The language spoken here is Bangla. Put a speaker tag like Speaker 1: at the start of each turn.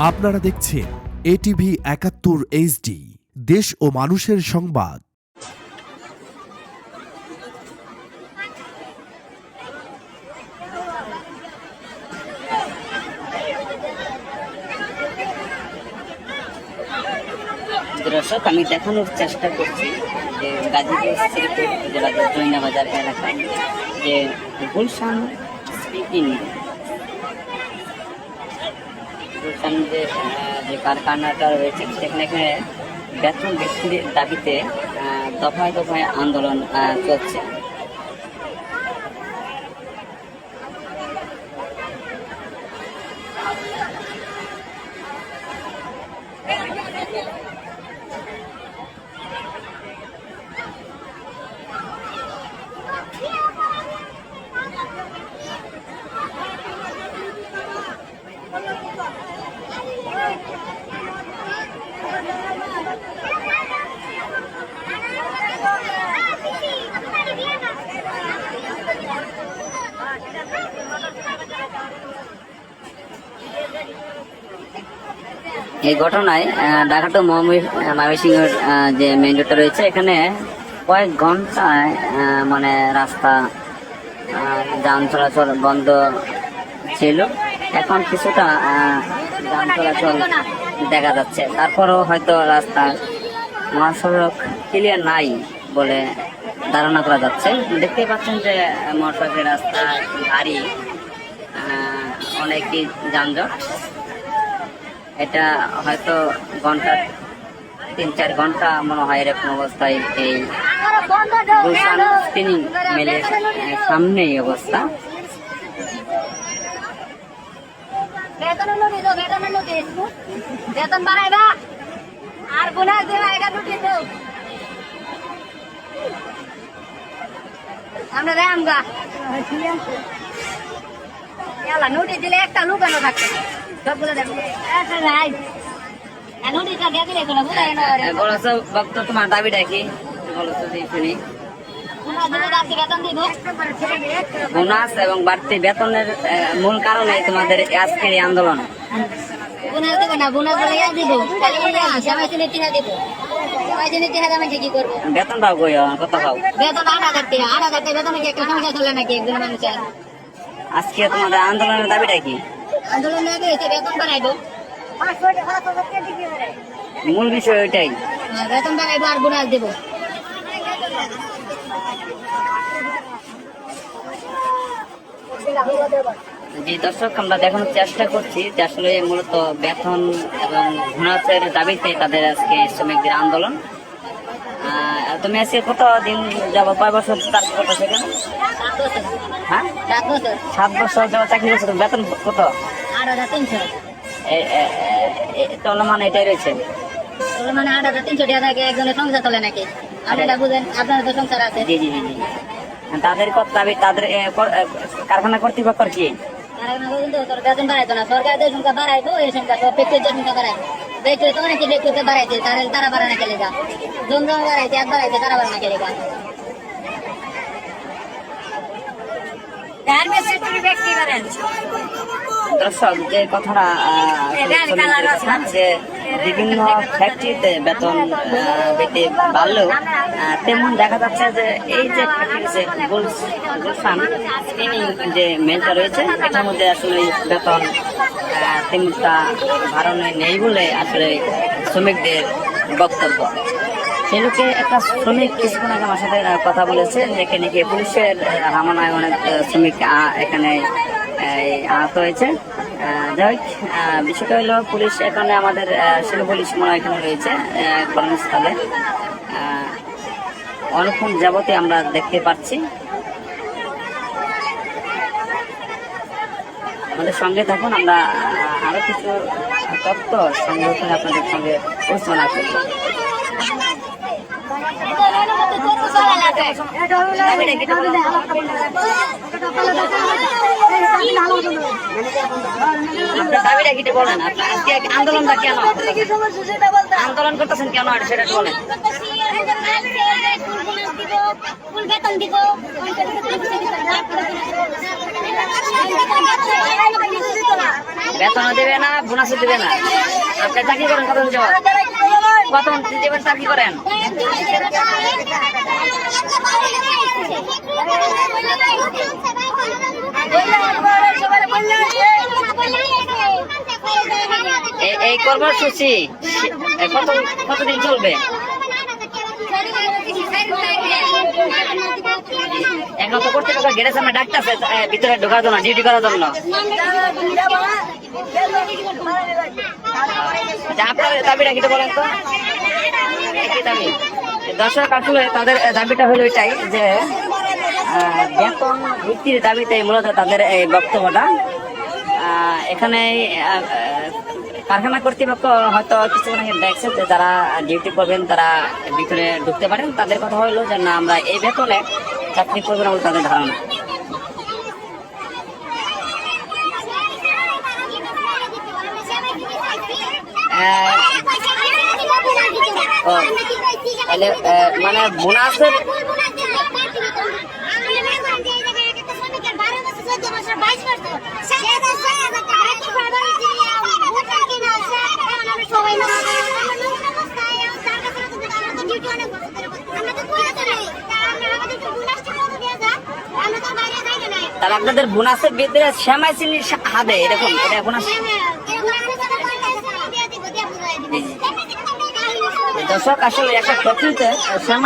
Speaker 1: আপনারা দেখছেন এটিভি ৭১ এইচডি, দেশ ও মানুষের সংবাদ।
Speaker 2: দর্শক, আমি দেখানোর চেষ্টা করছি যে গাজীপুর শ্রীপুর জেলার জৈনাবাজার এলাকায় যে গুলশান স্পিকিং গুলশান যে কারখানাটা রয়েছে সেখানে বেতন বৃদ্ধির দাবিতে দফায় দফায় আন্দোলন চলছে। এই ঘটনায় ঢাকা টু ময়মনসিংহের যে মেইন রোডটা রয়েছে এখানে কয়েক ঘন্টায় মানে রাস্তা যান চলাচল বন্ধ ছিল। এখন কিছুটা যান চলাচল দেখা যাচ্ছে, তারপরেও হয়তো রাস্তা মহাসড়ক ক্লিয়ার নাই বলে ধারণা করা যাচ্ছে। দেখতেই পাচ্ছেন যে মহাসড়কের রাস্তা গাড়ি অনেকই যানজট। এটা হয়তো ঘন্টা ৩-৪ ঘন্টা মনে হয় এরকম অবস্থায় এই গুলশান স্পিনিং মিলের সামনে এই অবস্থা।
Speaker 3: নোটিশ দিলে একটা লুকানো থাকতো
Speaker 2: তোমার দাবিটা কি শুনি? বোনাস এবং বাড়তি বেতনের মূল কারণে তোমাদের আজকের এই আন্দোলন। বেতন পাও কই? কত পাও?
Speaker 3: বেতন ৮,০০০ টাকা। ৮,০০০ টাকা বেতনে কি একটা সংসার চলে নাকি একজন মানুষের?
Speaker 2: আজকে তোমাদের আন্দোলনের দাবিটা কি?
Speaker 3: আন্দোলন বেতন বাড়াইবো,
Speaker 2: মূল বিষয় ওইটাই।
Speaker 3: বেতন বাড়াইবো আর বোনাস দেবো।
Speaker 2: জি দর্শক, আমরা দেখানোর চেষ্টা করছি যে আসলে মূলত বেতন এবং বোনাসের দাবিতে তাদের আজকে শ্রমিকদের আন্দোলন। তুমি আজকে কত দিন যাবো, কয় বছর চাকরি করতেছো কেন? হ্যাঁ, 7 বছর যাবো চাকরি করছো। বেতন কত?
Speaker 3: ৮,৩০০।
Speaker 2: চলমান এটাই রয়েছে।
Speaker 3: মানে ৮,৩০০ টাকা থাকে একজনের সংসার চলে নাকি? আপনারা বুঝেন, আপনার তো সংসার আছে।
Speaker 2: জি জি জি জি। তাদের কত দাবি? তাদের কারখানা কর্তৃপক্ষের কি?
Speaker 3: বেতন বাড়াইতো না, সরকার যে সংখ্যা বাড়াইতো এই সংখ্যা সব ব্যক্তির যে সংখ্যা বাড়াইতো। ব্যক্তি তো অনেক ব্যক্তিতে বাড়াইছে, তারা বাড়ানো খেলে যা জমজম বাড়াইছে, এক বাড়াইছে, তারা বাড়ানো খেলে যা।
Speaker 2: দর্শক, যে কথাটা যে বিভিন্ন ফ্যাক্টরিতে বেতন বৃদ্ধি বাড়লেও তেমন দেখা যাচ্ছে যে এই যে গুলশান স্পিনিং যে মেলটা রয়েছে এটার মধ্যে আসলে বেতন তেমনটা বাড়ানো নেই বলে আসলে শ্রমিকদের বক্তব্য। সেগুলোকে একটা শ্রমিক কিছুক্ষণ আগে আমার সাথে কথা বলেছে, যেখানে গিয়ে পুলিশের হামলায় অনেক শ্রমিক এখানে আহত হয়েছে। যাই হোক, বিষয়টা হলো পুলিশ এখানে আমাদের শিলু পুলিশ মনে এখানে রয়েছে কর্মস্থলে অনেকক্ষণ যাবতীয় আমরা দেখতে পাচ্ছি। আমাদের সঙ্গে থাকুন, আমরা আরো কিছু তথ্য সংগ্রহ করে আপনাদের সঙ্গে আলোচনা করব। আপনার দাবিটা কি বলেন? আজকে আন্দোলনটা কেন? আন্দোলন করতেছেন কেন সেটা বলেন।
Speaker 3: ফুল বেতন দিব
Speaker 2: বেতনও দেবে না, বোনাসও দেবে না। আপনি চাকরি করেন কত যাওয়া, কত দেবেন চাকরি করেন? এই কর্মসূচি কতদিন চলবে? এখন তো কর্তৃপক্ষ গেটের সামনে ডাকতেছে ভিতরে ঢোকার জন্য, ডিউটি করার জন্য। আপনার দাবিটা কি বলেন তো? কি দাবি? দর্শক আসলে তাদের দাবিটা হলো এটাই যে বেতন ভিত্তির দাবিতে মূলত তাদের এই বক্তব্যটা। এখানে কারখানা কর্তৃপক্ষ হয়তো কিছুক্ষণ আগে দেখছে যে যারা ডিউটি করবেন তারা ভিতরে ঢুকতে পারেন। তাদের কথা হলো যে না, আমরা এই বেতনে চাকরি করবো না বলে তাদের ধারণা। মানে বোনাসের তাহলে আপনাদের বোনাসের ভিতরে শ্যামাই চিনির হাতে এরকম এটা বোনাস। দর্শক আসলে একটা ক্ষেত্রে